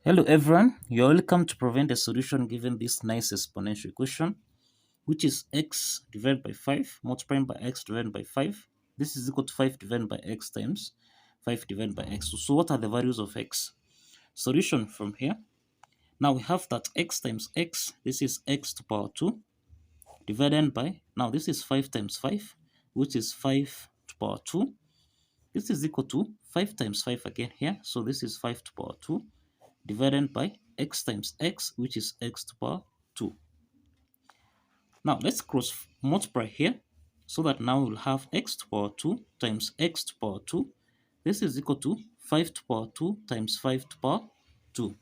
Hello everyone, you're welcome to provide a solution given this nice exponential equation, which is x divided by 5 multiplied by x divided by 5. This is equal to 5 divided by x times 5 divided by x. So what are the values of x? Solution from here. Now we have that x times x, this is x to power 2, divided by, now this is 5 times 5, which is 5 to power 2. This is equal to 5 times 5 again here, so this is 5 to power 2 divided by x times x, which is x to the power 2. Now let's cross multiply here so that now we'll have x to the power 2 times x to the power 2. This is equal to 5 to the power 2 times 5 to the power 2.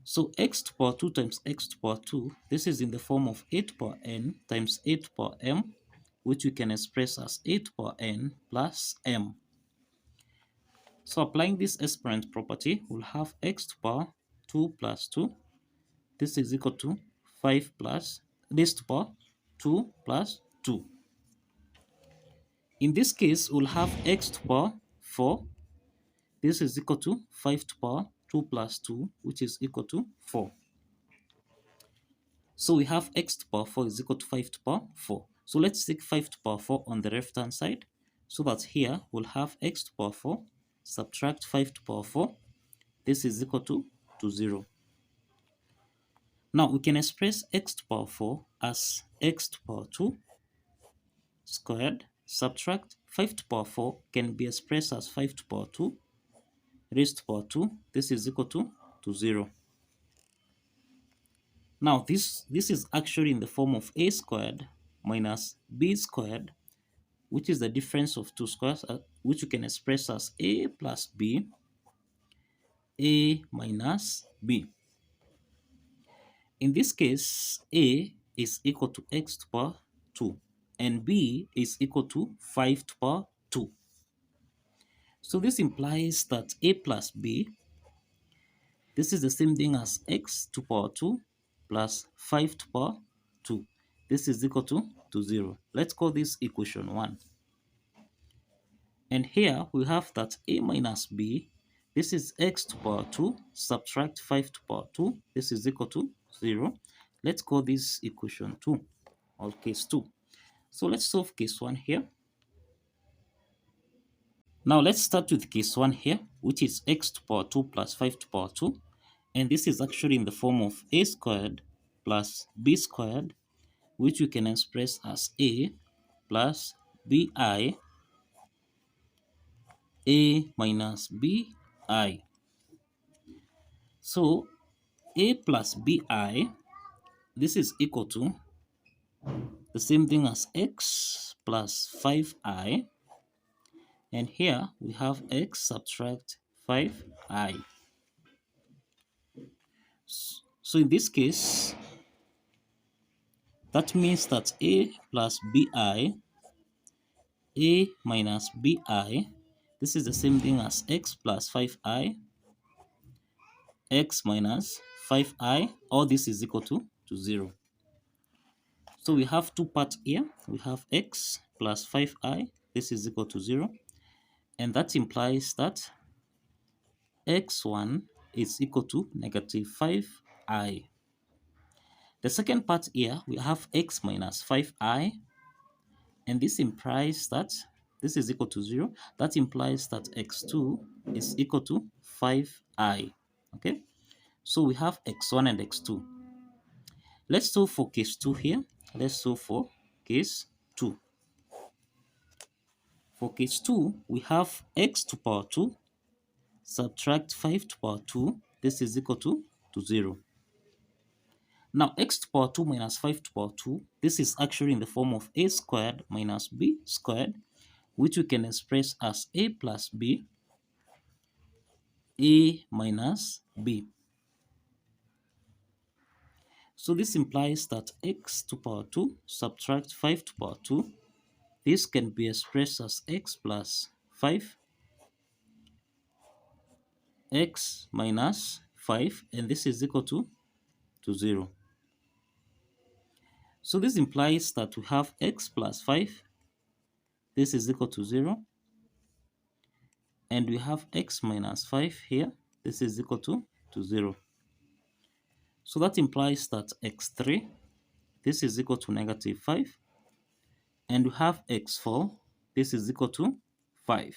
So x to the power 2 times x to the power 2, this is in the form of a to the power n times a to the power m, which we can express as a to the power n plus m. So applying this exponent property, we'll have x to the power 2 plus 2. This is equal to 5 plus this to the power 2 plus 2. In this case, we'll have x to the power 4. This is equal to 5 to the power 2 plus 2, which is equal to 4. So we have x to the power 4 is equal to 5 to the power 4. So let's take 5 to the power 4 on the left-hand side, so that here we'll have x to the power 4, subtract 5 to the power 4. This is equal to 0. Now we can express x to the power 4 as x to the power 2 squared, subtract 5 to the power 4 can be expressed as 5 to the power 2 raised to the power 2. This is equal to 0. Now this is actually in the form of a squared minus b squared, which is the difference of two squares, which you can express as a plus b, a minus b. In this case, a is equal to x to the power 2 and b is equal to 5 to the power 2. So this implies that a plus b, this is the same thing as x to the power 2 plus 5 to the power 2. This is equal to 0. Let's call this equation 1. And here we have that a minus b, this is x to the power 2, subtract 5 to the power 2. This is equal to 0. Let's call this equation 2 or case 2. So let's solve case 1 here. Now let's start with case 1 here, which is x to the power 2 plus 5 to the power 2. And this is actually in the form of a squared plus b squared, which we can express as a plus bi, a minus bi. So a plus bi, this is equal to the same thing as x plus 5i. And here we have x subtract 5i. So in this case, that means that a plus bi, a minus bi, this is the same thing as x plus 5i, x minus 5i, all this is equal to 0. So we have two parts here. We have x plus 5i, this is equal to 0. And that implies that x1 is equal to negative 5i. The second part here, we have x minus 5i, and this implies that this is equal to 0. That implies that x2 is equal to 5i. Okay, so we have x1 and x2. Let's solve for case 2 here. Let's solve for case 2. For case 2, we have x to the power 2, subtract 5 to the power 2. This is equal to 0. Now, x to the power 2 minus 5 to the power 2, this is actually in the form of a squared minus b squared, which we can express as a plus b, a minus b. So this implies that x to the power 2 subtract 5 to the power 2, this can be expressed as x plus 5, x minus 5, and this is equal to 0. So this implies that we have x plus 5, this is equal to 0, and we have x minus 5 here, this is equal to 0. So that implies that x3, this is equal to negative 5, and we have x4, this is equal to 5.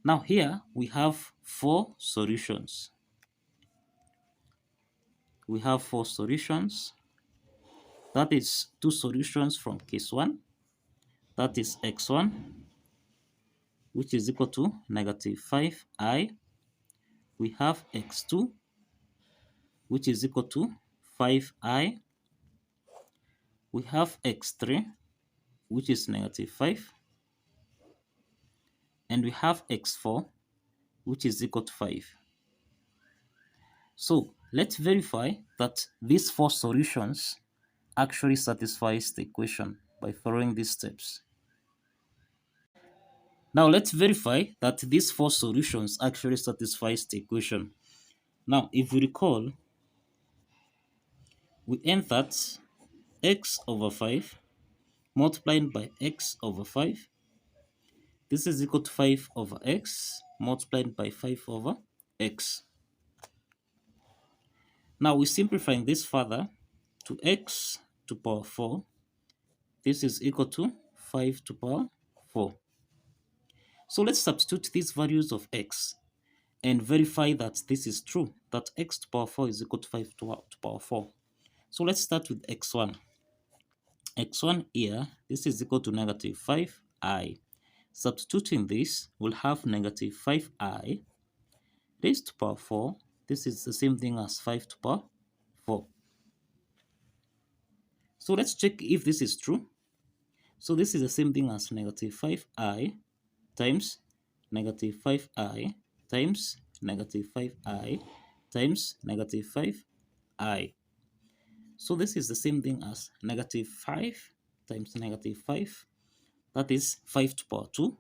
Now here we have 4 solutions. We have 4 solutions. That is 2 solutions from case 1. That is x1, which is equal to negative 5i. We have x2, which is equal to 5i. We have x3, which is negative 5. And we have x4, which is equal to 5. So let's verify that these 4 solutions actually satisfies the equation by following these steps. Now let's verify that these 4 solutions actually satisfies the equation. Now if we recall, we end that x over 5 multiplied by x over 5, this is equal to 5 over x multiplied by 5 over x. Now we're simplifying this further to x to power 4. This is equal to 5 to power 4. So let's substitute these values of x and verify that this is true, that x to power 4 is equal to 5 to power 4. So let's start with x1. x1 here, this is equal to negative 5i. Substituting this, we'll have negative 5i raised to power 4. This is the same thing as 5 to power 4. So let's check if this is true. So this is the same thing as negative 5i times negative 5i times negative 5i times negative 5i. So this is the same thing as negative 5 times negative 5. That is 5 to power 2.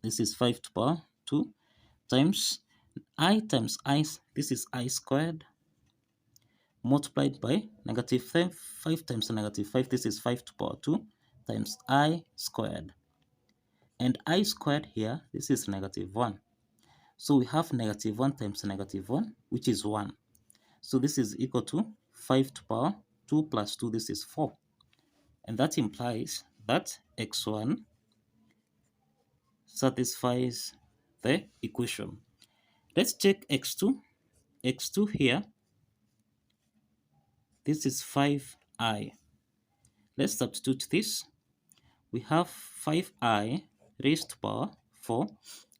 This is 5 to power 2 times I times I. This is I squared multiplied by negative 5 times negative 5. This is 5 to power 2 times I squared. And I squared here, this is negative 1. So we have negative 1 times negative 1, which is 1. So this is equal to 5 to power 2 plus 2, this is 4. And that implies that x1 satisfies the equation. Let's check x2. x2 here, this is 5i. Let's substitute this. We have 5i raised to power 4.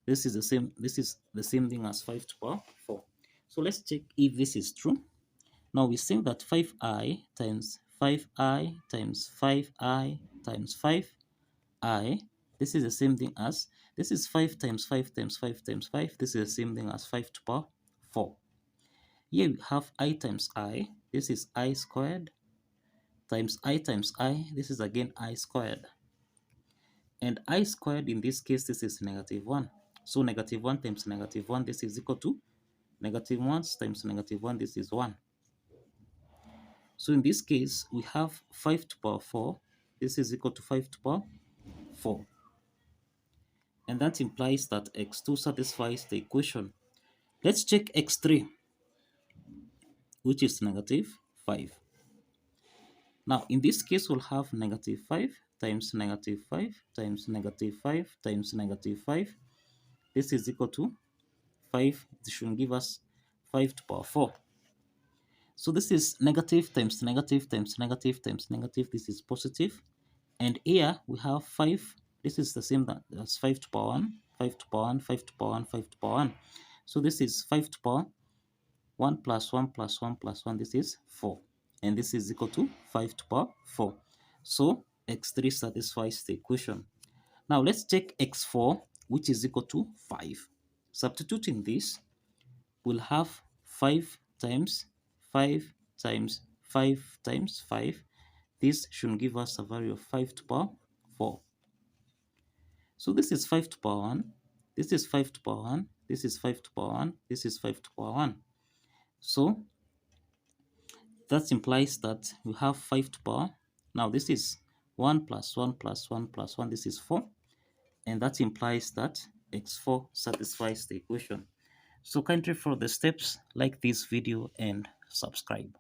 This is the same thing as 5 to power 4. So let's check if this is true. Now we think that 5i times 5i times 5i times 5i, this is the same thing as, this is 5 times 5 times 5 times 5. This is the same thing as 5 to power 4. Here we have I times I. This is I squared times I times I. This is again I squared. And I squared in this case, this is negative 1. So negative 1 times negative 1, this is equal to negative 1 times negative 1, this is 1. So in this case, we have 5 to power 4. This is equal to 5 to power 4. And that implies that x2 satisfies the equation. Let's check x3, which is negative 5. Now, in this case, we'll have negative 5 times negative 5 times negative 5 times negative 5. This is equal to 5. This should give us 5 to power 4. So this is negative times negative times negative times negative. This is positive. And here we have 5. This is the same as 5 to power 1, 5 to power 1, 5 to power 1, 5 to power 1. So this is 5 to power 1 plus 1 plus 1 plus 1. This is 4. And this is equal to 5 to power 4. So x3 satisfies the equation. Now let's check x4, which is equal to 5. Substituting this, we'll have 5 times 5 times 5 times 5. This should give us a value of 5 to power 4. So this is 5 to power 1. This is 5 to power 1. This is 5 to power 1. This is 5 to power 1. So that implies that we have 5 to power. Now this is 1 plus 1 plus 1 plus 1. This is 4. And that implies that x4 satisfies the equation. So kindly follow the steps, like this video and subscribe.